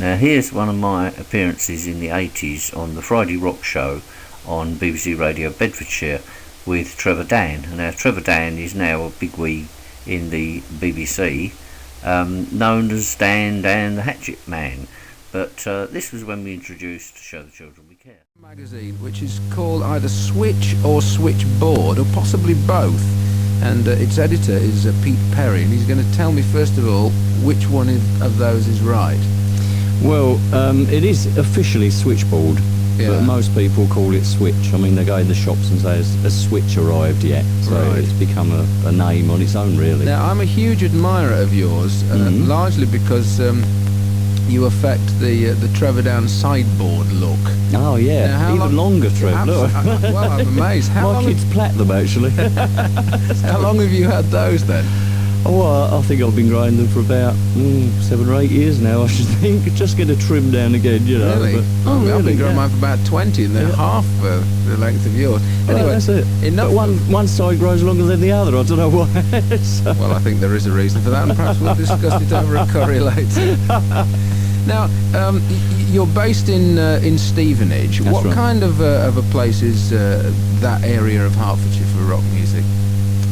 Now here's one of my appearances in the 80s on the Friday Rock Show on BBC Radio Bedfordshire with Trevor Dann. Now Trevor Dann is now a bigwig in the BBC, known as Dan the Hatchet Man. But this was when we introduced Show the Children We Care magazine, which is called either Switch or Switchboard, or possibly both. And its editor is Pete Perry, and he's going to tell me first of all which one of those is right. Well, it is officially Switchboard, but most people call it Switch. I mean, they go in the shops and say, has a Switch arrived yet? So it's become a name on its own, really. Now, I'm a huge admirer of yours, largely because you affect the Trevor Dann sideboard look. Oh, yeah. Now, even longer, Trev, look. Well, I'm amazed. My kids plait them, actually. How long have you had those, then? Oh, well, I think I've been growing them for about 7 or 8 years now, I should think. Just get a trim down again, you know. Really? But, really? I've been growing mine for about 20, and they're half the length of yours. Anyway, that's it. But one side grows longer than the other. I don't know why. So. Well, I think there is a reason for that, and perhaps we'll discuss it over a curry later. Now, you're based in Stevenage. That's what right. kind of a place is that area of Hertfordshire for rock music?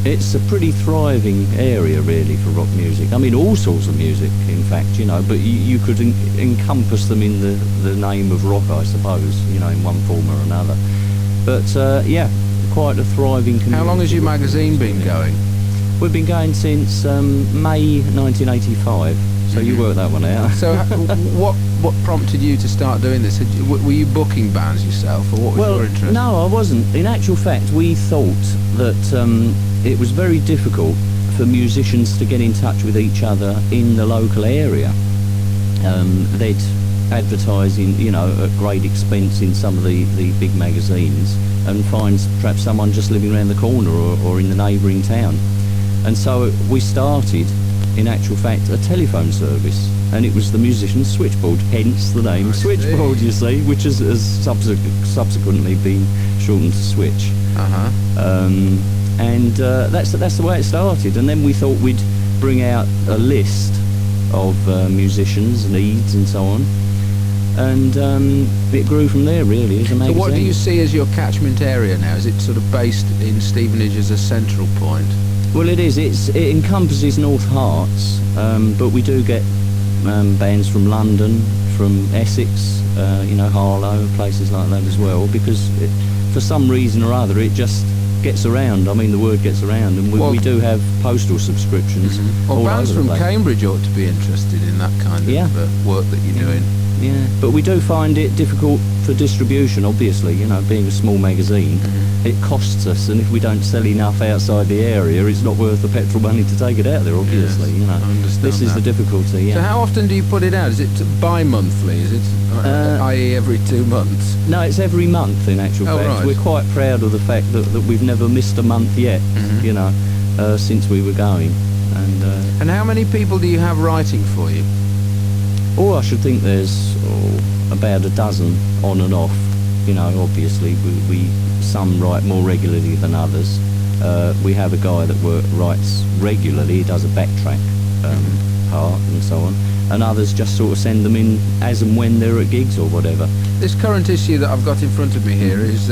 It's a pretty thriving area, really, for rock music. I mean, all sorts of music, in fact, you know, but you could encompass them in the name of rock, I suppose, you know, in one form or another. But, yeah, quite a thriving community. How long has your magazine been going? We've been going since May 1985, so you worked that one out. So what prompted you to start doing this? Were you booking bands yourself, or what was your interest? No, I wasn't. In actual fact, we thought that it was very difficult for musicians to get in touch with each other in the local area. They'd advertise in, you know, at great expense in some of the big magazines and find perhaps someone just living around the corner or in the neighbouring town. And so we started, in actual fact, a telephone service, and it was the musician's switchboard, hence the name Switchboard, you see, which has subsequently been shortened to Switch. And that's the way it started. And then we thought we'd bring out a list of musicians, needs and so on, and it grew from there, really, as a magazine. So what do you see as your catchment area now? Is it sort of based in Stevenage as a central point? Well, it is. It encompasses North Herts, but we do get bands from London, from Essex, you know, Harlow, places like that as well, because for some reason or other it just gets around. I mean, the word gets around, and we do have postal subscriptions. Well, bands from Cambridge ought to be interested in that kind of work that you're doing. Yeah, but we do find it difficult for distribution, obviously, you know, being a small magazine. It costs us, and if we don't sell enough outside the area, it's not worth the petrol money to take it out there, obviously, you know. I understand this is the difficulty, yeah. So how often do you put it out? Is it bi-monthly? Is it, i.e. every 2 months? No, it's every month, in actual fact. Right. We're quite proud of the fact that we've never missed a month yet, you know, since we were going. And how many people do you have writing for you? Oh, I should think there's about a dozen on and off. You know, obviously, we some write more regularly than others. We have a guy that writes regularly. He does a backtrack part and so on. And others just sort of send them in as and when they're at gigs or whatever. This current issue that I've got in front of me here is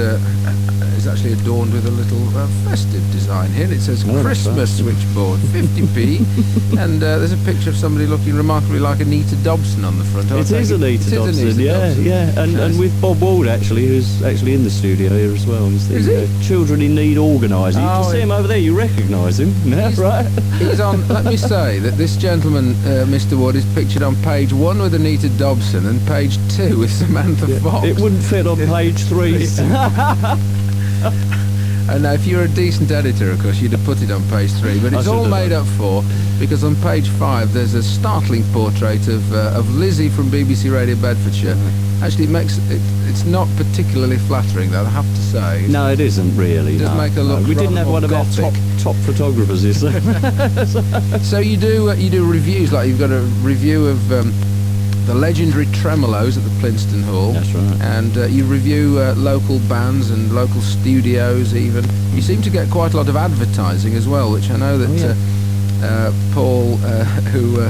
actually adorned with a little festive design here. It says Christmas Switchboard, 50p, and there's a picture of somebody looking remarkably like Anita Dobson on the front. It is Anita Dobson, yeah. And with Bob Ward, actually, who's actually in the studio here as well. He's the Children in Need organiser. You can see him over there, you recognise him, right? He's on, let me say that this gentleman, Mr. Ward, is pictured on page 1 with Anita Dobson and page 2 with Samantha Fox. It wouldn't fit on page 3. And now, if you're a decent editor, of course, you'd have put it on page 3, but it's all made up for, because on page 5 there's a startling portrait of Lizzie from BBC Radio Bedfordshire. Actually, it's not particularly flattering, though, I have to say. No, it isn't really. It does make her look we didn't have one of our top photographers, is there? So you do reviews, like you've got a review of the legendary Tremolos at the Plinston Hall. That's right. And you review local bands and local studios even. You seem to get quite a lot of advertising as well, which I know that Paul, who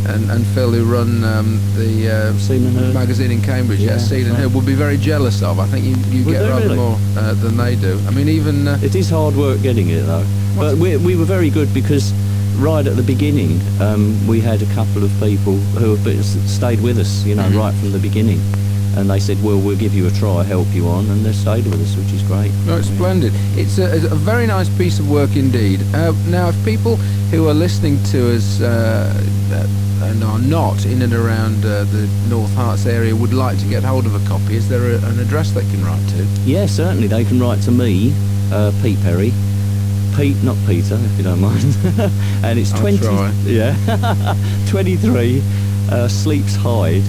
and Phil, who run the Seen and heard. magazine in Cambridge, Yeah, Seen and right. Heard, would be very jealous of. I think you Would get they rather really? more than they do. I mean, even It is hard work getting it though. But we were very good because right at the beginning we had a couple of people who have stayed with us, you know, right from the beginning. And they said, well, we'll give you a try, help you on, and they've stayed with us, which is great. no, it's splendid. It's a very nice piece of work indeed. Now, if people who are listening to us and are not in and around the North Herts area would like to get hold of a copy, is there an address they can write to? Yeah, certainly. They can write to me, Pete Perry. Pete, not Peter, if you don't mind. And it's I'll 20. try. Yeah, 23 Sleeps Hyde,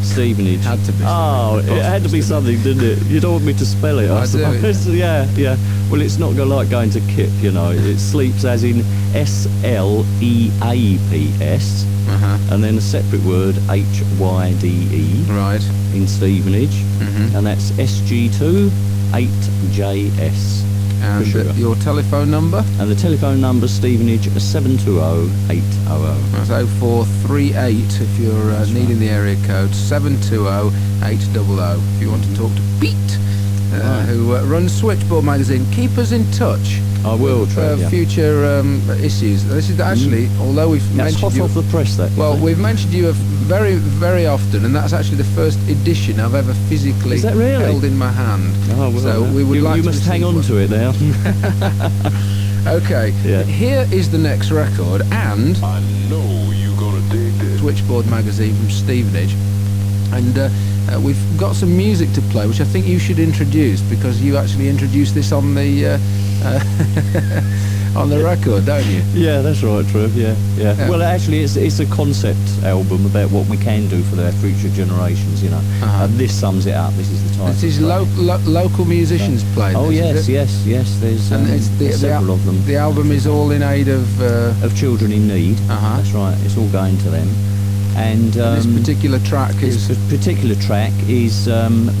Stevenage. Had to be Oh, something. it had to be something, didn't it? You don't want me to spell it, I I do. suppose. Yeah, yeah. Well, it's not like going to Kip, you know. It sleeps as in SLEAPS, and then a separate word, HYDE, Right. in Stevenage, Mhm. and that's SG2 8JS. And For sugar. your telephone number? And the telephone number, Stevenage, 720-800. That's 0438 if you're needing the area code, 720-800 if you want to talk to Pete, Right. who runs Switchboard magazine. Keep us in touch I will, Trev, yeah. future issues. This is actually, although we've That's mentioned hot you, off the press, that. well, we've mentioned you very, very often, and that's actually the first edition I've ever physically Is that really? held in my hand. Oh, well, so we would you, like you to must hang receive on one. to it now. Okay, Yeah. here is the next record, and I know you're gonna dig this. Switchboard magazine from Stevenage, and we've got some music to play, which I think you should introduce, because you actually introduced this on the on the record, don't you? Yeah, that's right, Trev. Yeah. Yeah. Well, actually, it's a concept album about what we can do for their future generations. You know, Uh-huh. and this sums it up. This is the title. This is track. local musicians playing. Oh this, is yes, it? yes. There's, And it's there's several of them. The album is all in aid of Of children in need. Uh-huh. That's right. It's all going to them. And this particular track this is. particular track is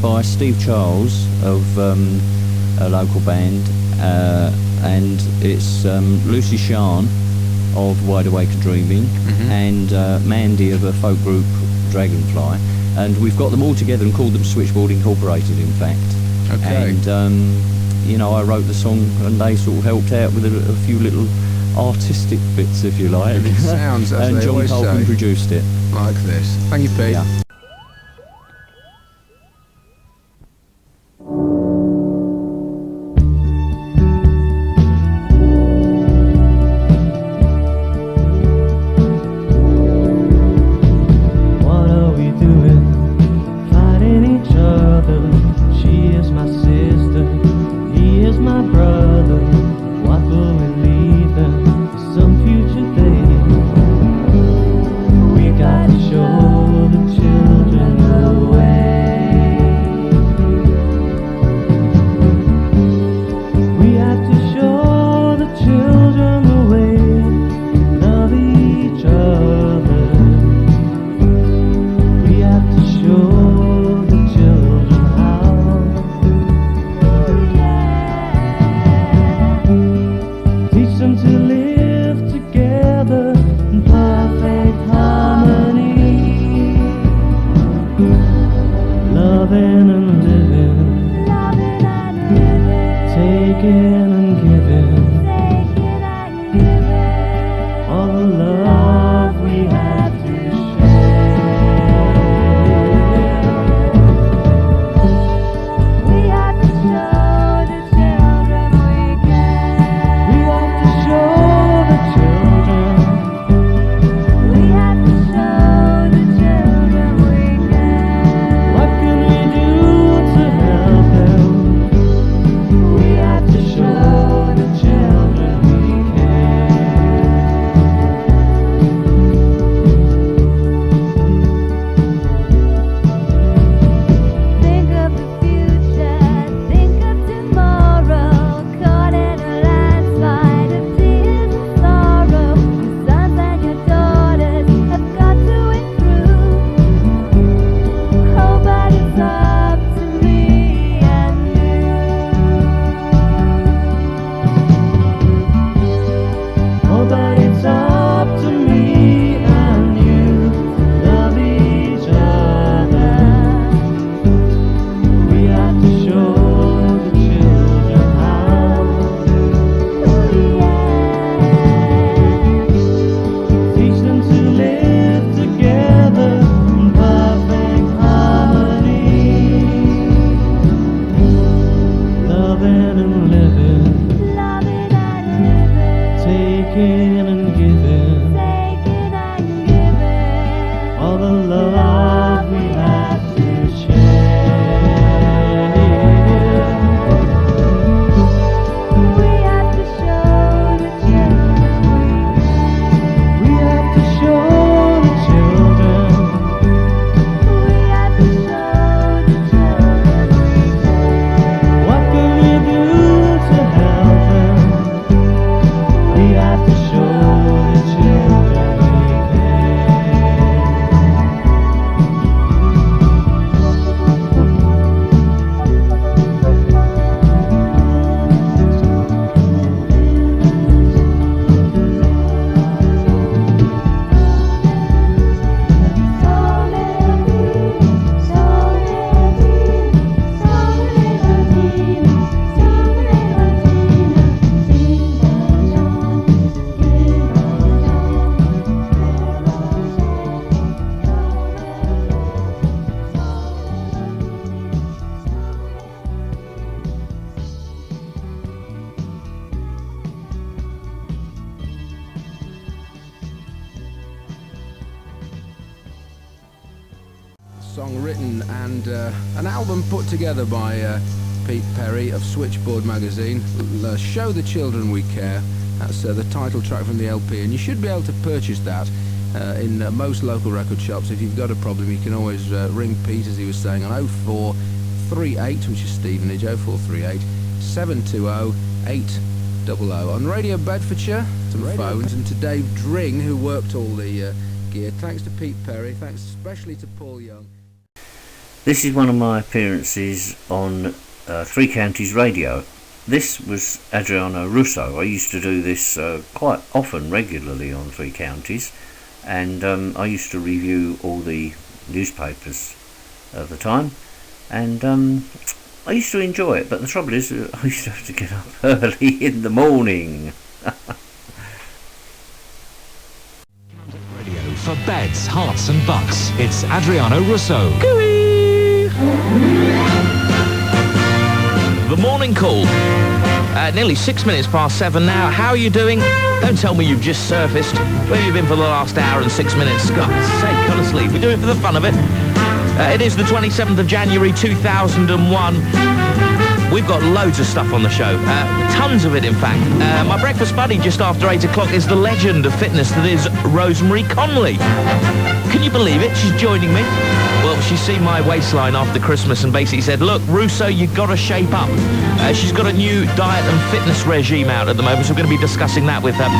by Steve Charles of a local band, and it's Lucy Shan of Wide Awake and Dreaming, and Mandy of a folk group Dragonfly, and we've got them all together and called them Switchboard Incorporated, in fact. Okay. And you know, I wrote the song, and they sort of helped out with a few little artistic bits, if you like. It sounds, as and they John always Colton say, produced it. like this. Thank you, Pete. Yeah. What are we doing? Fighting each other. She is my sister, he is my brother. What will we leave them for some future day? We got to show the children the way. We have to show the children the way. Love each other. We have to show the children how. Teach them to live together in perfect harmony. Loving and living, taking and giving. All the love we have to share. We have to show the children we care. We have to show the children. We have to show the children we care. What can we do to help them? We have to show Song written and an album put together by Pete Perry of Switchboard magazine. Show the Children We Care. That's the title track from the LP, and you should be able to purchase that in most local record shops. If you've got a problem, you can always ring Pete, as he was saying, on 0438, which is Stevenage, 0438 720 800. On Radio Bedfordshire, some phones, and to Dave Dring, who worked all the gear. Thanks to Pete Perry, thanks especially to Paul Young. This is one of my appearances on Three Counties Radio. This was Adriano Russo. I used to do this quite often, regularly on Three Counties, and I used to review all the newspapers at the time, and I used to enjoy it, but the trouble is I used to have to get up early in the morning. Radio for beds, hearts and bucks. It's Adriano Russo. The morning call. Nearly 6 minutes past 7 now. How are you doing? Don't tell me you've just surfaced. Where have you been for the last hour and 6 minutes? God's sake, honestly, we do it for the fun of it. It is the 27th of January 2001. We've got loads of stuff on the show. Tons of it, in fact. My breakfast buddy just after 8 o'clock is the legend of fitness that is Rosemary Conley. Can you believe it? She's joining me. Well, she's seen my waistline after Christmas and basically said, look, Russo, you've got to shape up. She's got a new diet and fitness regime out at the moment, so we're going to be discussing that with her.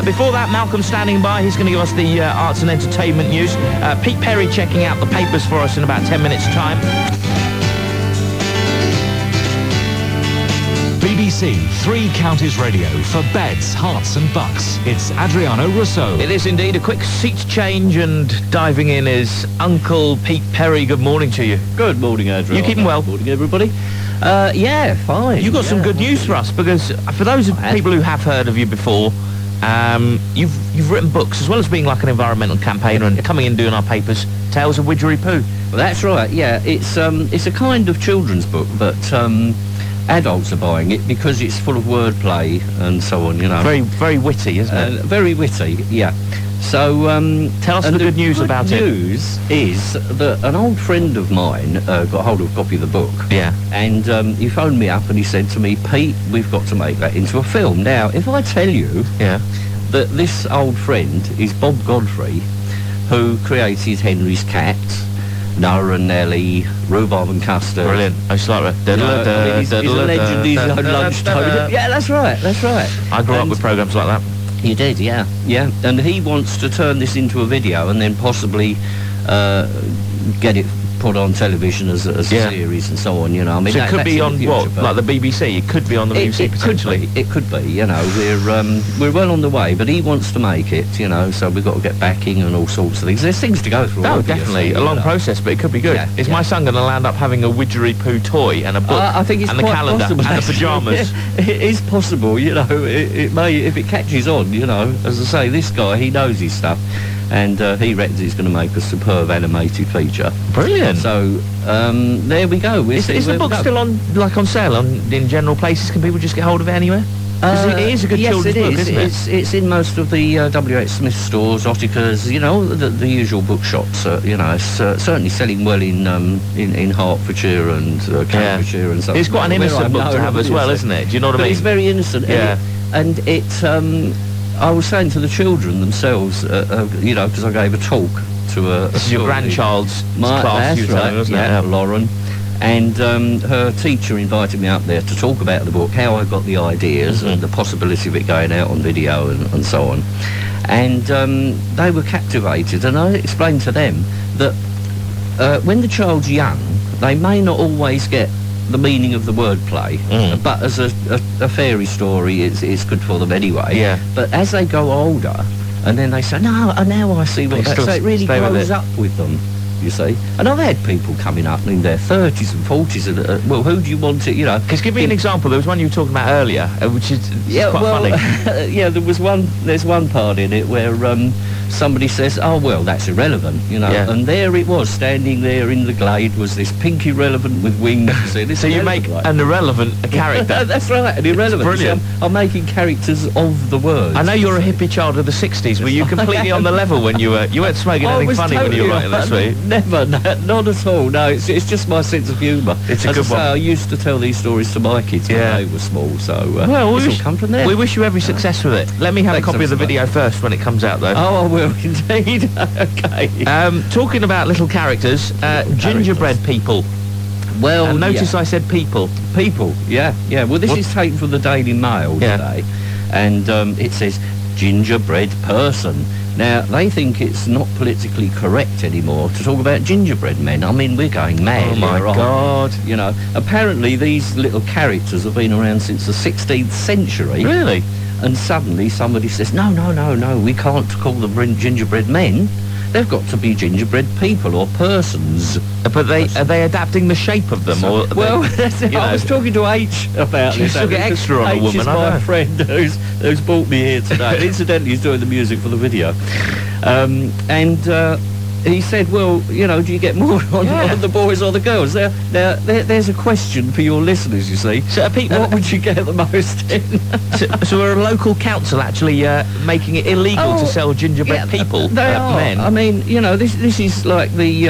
Before that, Malcolm's standing by. He's going to give us the arts and entertainment news. Pete Perry checking out the papers for us in about 10 minutes' time. BBC Three Counties Radio for beds, hearts and bucks. It's Adriano Russo. It is indeed. A quick seat change, and diving in is Uncle Pete Perry. Good morning to you. Good morning, Adriano. You keeping well? Good morning, everybody. Yeah, fine. You've got some good news for us, because for those people who have heard of you before, you've written books, as well as being like an environmental campaigner and coming in doing our papers, Tales of Widgeripoo. Well, that's right, yeah. It's a kind of children's book, but adults are buying it because it's full of wordplay and so on, you know. Very, very witty, isn't it? Very witty, yeah. So, tell us the good news about it. The good news is that an old friend of mine got hold of a copy of the book. Yeah. And he phoned me up and he said to me, Pete, we've got to make that into a film. Now, if I tell you that this old friend is Bob Godfrey, who created Henry's Cat, Noah and Nelly, Rhubarb and Custard. Brilliant. I just like that. He's a legend. He's a lunchtime. Yeah, that's right. I grew up with programmes like that. You did, yeah. And he wants to turn this into a video and then possibly get it put on television as a series and so on, you know. I mean, so it could be on what, like the BBC? It could be on the BBC potentially. It could be. You know, we're well on the way, but he wants to make it, you know. So we've got to get backing and all sorts of things. There's things to go through. Oh, definitely a long process, but it could be good. Is my son going to land up having a Widgeripoo toy and a book? I think it's and the quite calendar possible, and the pyjamas. It is possible, you know. It may, if it catches on, you know. As I say, this guy, he knows his stuff. And he reckons he's going to make a superb animated feature. Brilliant. So there we go. Is the book still on sale in general places? Can people just get hold of it anywhere? It is a good children's book, isn't it? It's in most of the W.H. Smith stores, Oticas, you know, the usual bookshops. You know, it's certainly selling well in Hertfordshire and Cambridgeshire and stuff. It's quite an innocent book to have as well, isn't it? Do you know what I mean? It's very innocent. Yeah. And it I was saying to the children themselves, you know, because I gave a talk to a This is your grandchild's class, that's right, wasn't it? Lauren. And her teacher invited me up there to talk about the book, how I got the ideas and the possibility of it going out on video and so on. And they were captivated, and I explained to them that when the child's young, they may not always get the meaning of the wordplay, but as a fairy story, it's good for them anyway. Yeah. But as they go older, and then they say, no, now I see what that's. So it really grows up with them, you see. And I've had people coming up in their 30s and 40s, and well, who do you want to, you know? Because give me an example. There was one you were talking about earlier, which is quite funny. Yeah, there's one part in it where somebody says, oh, well, that's irrelevant, you know. Yeah. And there it was, standing there in the glade, was this pink irrelevant with wings. So you make an irrelevant character. That's right, an irrelevant. Brilliant. So I'm making characters of the words. I know you're a hippie child of the 60s. Were you completely on the level when you weren't smoking anything funny when you were writing this, were you? Never, not at all. No, it's just my sense of humour. It's a As good I say, one. I used to tell these stories to my kids when they were small, so Well, it's all come from there. we wish you every success with it. Let me have Thanks a copy of the ever so video first when it comes out, though. Oh, I will indeed. Okay. Talking about little characters, gingerbread people. Well, Notice I said people. People, yeah. Well, this is taken from the Daily Mail today, and it says gingerbread person. Now, they think it's not politically correct anymore to talk about gingerbread men. I mean, we're going mad. Oh, my here, God. You know, apparently these little characters have been around since the 16th century. Really? And suddenly somebody says, no, we can't call them gingerbread men. They've got to be gingerbread people or persons. But are they adapting the shape of them? Or Well, that's it. I was talking to H about She this. took it extra on a H woman, is I my know. friend who's brought me here today. And incidentally, he's doing the music for the video. And he said, well, you know, do you get more on the boys or the girls? There's a question for your listeners, you see. So What would you get the most in? so are a local council actually making it illegal to sell gingerbread people, They are. men? I mean, you know, this is like the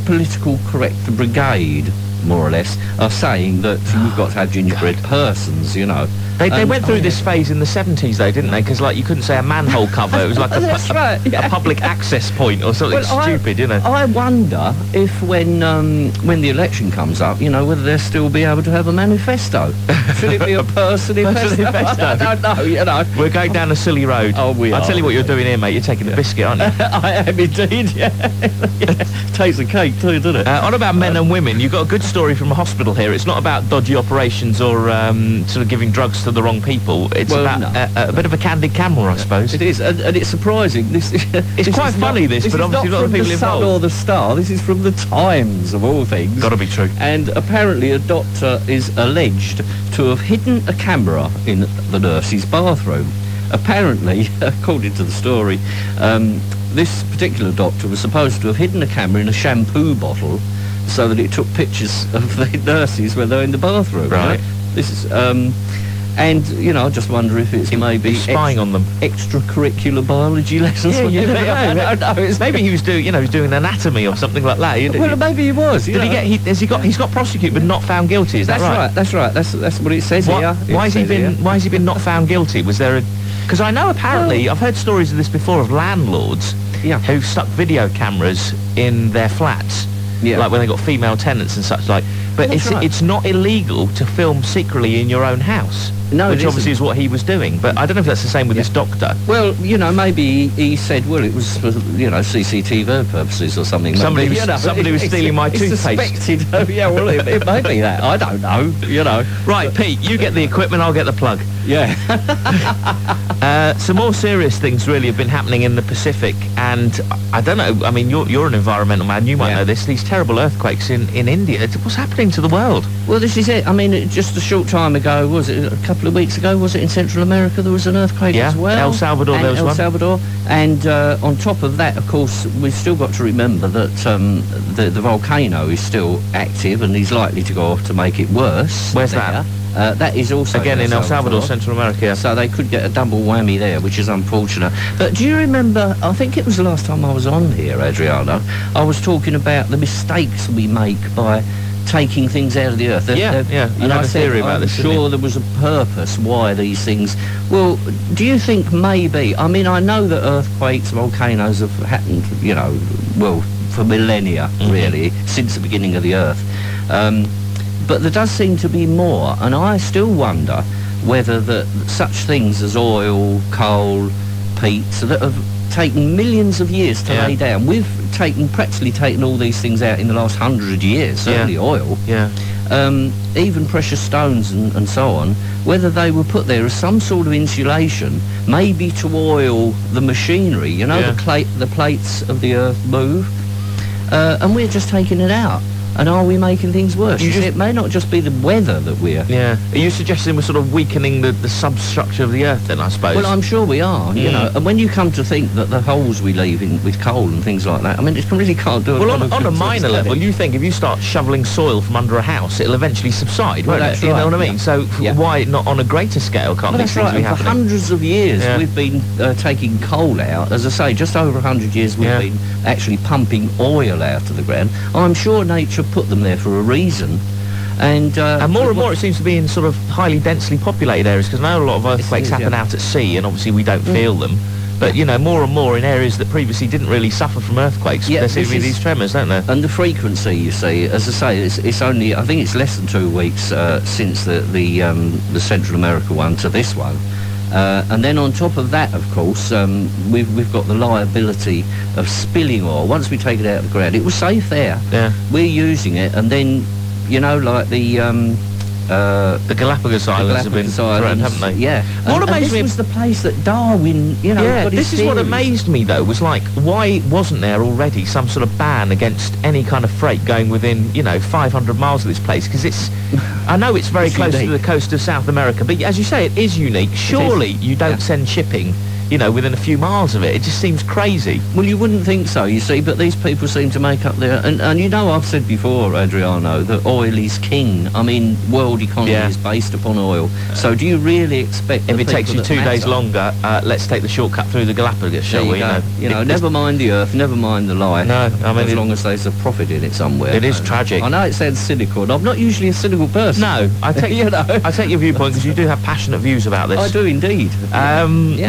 political correct brigade, more or less, are saying that we've got to have gingerbread persons, you know. They went through this phase in the 70s, though, didn't they? Because, like, you couldn't say a manhole cover. It was like That's right, a public access point or something stupid, you know. I wonder if when the election comes up, you know, whether they'll still be able to have a manifesto. Should it be a personifesto? I don't know, you know. We're going down a silly road. Oh, we I'll are. tell you what you're doing here, mate. You're taking the biscuit, aren't you? I am indeed, yeah. Takes a cake too, doesn't it? On about men and women, you've got a good story from a hospital here. It's not about dodgy operations or sort of giving drugs to the wrong people. It's about a bit of a candid camera, I suppose. It is, and it's surprising. It's quite funny, but obviously not a lot of from people the Sun involved. or the Star. This is from the Times, of all things. Got to be true. And apparently a doctor is alleged to have hidden a camera in the nurse's bathroom. Apparently, according to the story, this particular doctor was supposed to have hidden a camera in a shampoo bottle so that it took pictures of the nurses when they're in the bathroom. Right. You know? This is... and, you know, I just wonder if it's maybe spying on them. Extracurricular biology lessons. Yeah, you I never don't know. Maybe he was doing, doing anatomy or something like that. Well, maybe he was. Did he get? He's got prosecuted but not found guilty. Is that right? That's right. That's what it says here. Why has he been not found guilty? Was there a? Because I know apparently I've heard stories of this before of landlords who stuck video cameras in their flats. Yeah. Like when they got female tenants and such like. But it's not illegal to film secretly in your own house. No, which obviously is what he was doing. But I don't know if that's the same with this doctor. Well, you know, maybe he said, well, it was for, you know, CCTV purposes or something. Somebody maybe, was stealing my toothpaste. Suspected. Yeah, well, it may be that. I don't know, you know. Right, Pete, you get the equipment, I'll get the plug. Yeah. Some more serious things really have been happening in the Pacific, and I don't know, I mean, you're an environmental man, you might know this, these terrible earthquakes in India. What's happening to the world? Well, this is it. I mean, just a short time ago, was it a couple of weeks ago, was it in Central America there was an earthquake as well? El Salvador, there was one. El Salvador. And on top of that, of course, we've still got to remember that the volcano is still active and is likely to go off to make it worse. Where's that? That is also again in El Salvador, Central America. So they could get a double whammy there, which is unfortunate. But do you remember, I think it was the last time I was on here, Adriano, I was talking about the mistakes we make by taking things out of the earth. Yeah. And I said, I'm sure there was a purpose why these things... Well, do you think maybe... I mean, I know that earthquakes, volcanoes have happened, you know, well, for millennia, really, since the beginning of the earth. But there does seem to be more, and I still wonder whether such things as oil, coal, peat, so that have taken millions of years to lay down. We've practically taken all these things out in the last 100 years, certainly oil. Yeah. Even precious stones and so on, whether they were put there as some sort of insulation, maybe to oil the machinery, you know, the plates of the earth move, and we're just taking it out. And are we making things worse? It may not just be the weather that we're... Yeah. Are you suggesting we're sort of weakening the substructure of the Earth then, I suppose? Well, I'm sure we are, you know. And when you come to think that the holes we leave in with coal and things like that, I mean, it really can't do it. Well, on a minor level, you think if you start shoveling soil from under a house, it'll eventually subside, won't it? You know what I mean? So why not on a greater scale can't these things be happening? For hundreds of years we've been taking coal out. As I say, just over 100 years we've been actually pumping oil out of the ground. I'm sure nature put them there for a reason. And more and more it seems to be in sort of highly densely populated areas, because now a lot of earthquakes happen out at sea, and obviously we don't feel them. But, you know, more and more in areas that previously didn't really suffer from earthquakes, there seem to be these tremors, don't there? And the frequency, you see, as I say, it's only, I think it's less than 2 weeks since the Central America one to this one. And then on top of that, of course, we've got the liability of spilling oil. Once we take it out of the ground, it was safe there. Yeah. We're using it, and then, you know, like the Galapagos Islands have been threatened, haven't they? Yeah. What amazed me was the place that Darwin, you know, got his this is what theories. amazed me, though, was like, why wasn't there already some sort of ban against any kind of freight going within, you know, 500 miles of this place? Because it's, I know it's very close to the coast of South America, but as you say, it is unique. Surely you don't send shipping, you know, within a few miles of it. It just seems crazy. Well, you wouldn't think so, you see, but these people seem to make up their... And you know, I've said before, Adriano, that oil is king. I mean, world economy is based upon oil. So do you really expect... If it takes you 2 days longer, let's take the shortcut through the Galapagos, shall we? You know, never mind the earth, never mind the life. No, I mean... As long as there's a profit in it somewhere. It is tragic. I know it sounds cynical, and I'm not usually a cynical person. No, I take, I take your viewpoint, because you do have passionate views about this. I do indeed.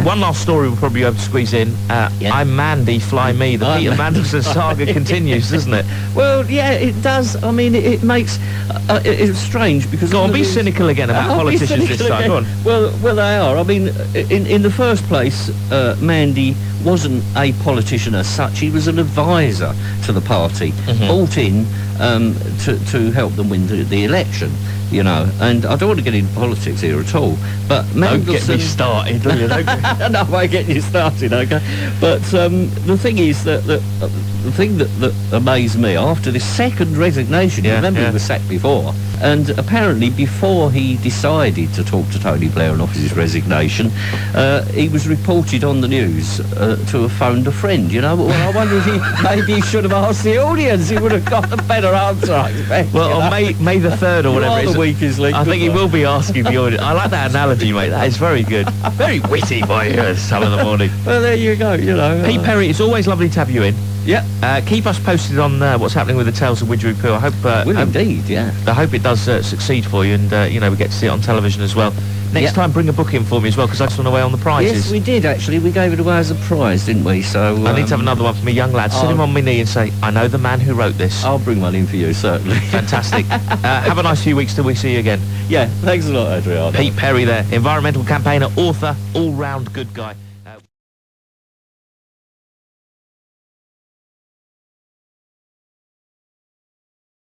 One last story we'll probably be able to squeeze in. I'm Mandy, Fly Me. The Peter Mandelson saga continues, doesn't it? Well, yeah, it does. I mean, it makes... it's strange, because... Go on, be cynical again about politicians this time. Go on. Well, they are. I mean, in the first place, Mandy wasn't a politician as such. He was an advisor to the party, brought in to help them win the election, you know. And I don't want to get into politics here at all, but Mandelson... Don't get me started, do you? No, I won't get you started, okay? But the thing is that the thing that amazed me, after this second resignation, you remember he was sacked before, and apparently before he decided to talk to Tony Blair and offer his resignation, he was reported on the news to have phoned a friend, you know. Well, I wonder if maybe he should have asked the audience. He would have got a better answer, I expect. Well, on May the 3rd or whatever it is, the weakest link. I think he will be asking the audience. I like that analogy, mate. That is very good. Very witty by you at this time of the morning. Well, there you go, you know. Pete Perry, it's always lovely to have you in. Yeah. Keep us posted on what's happening with the Tales of Widgeripoo. I hope... indeed, yeah. I hope it does succeed for you, and, you know, we get to see it on television as well. Next time, bring a book in for me as well, because I just went away on the prizes. Yes, we did, actually. We gave it away as a prize, didn't we? So I need to have another one for me young lad. Sit him on my knee and say, I know the man who wrote this. I'll bring one in for you, certainly. Fantastic. Have a nice few weeks till we see you again. Yeah, thanks a lot, Adriano. Pete Perry there, environmental campaigner, author, all-round good guy.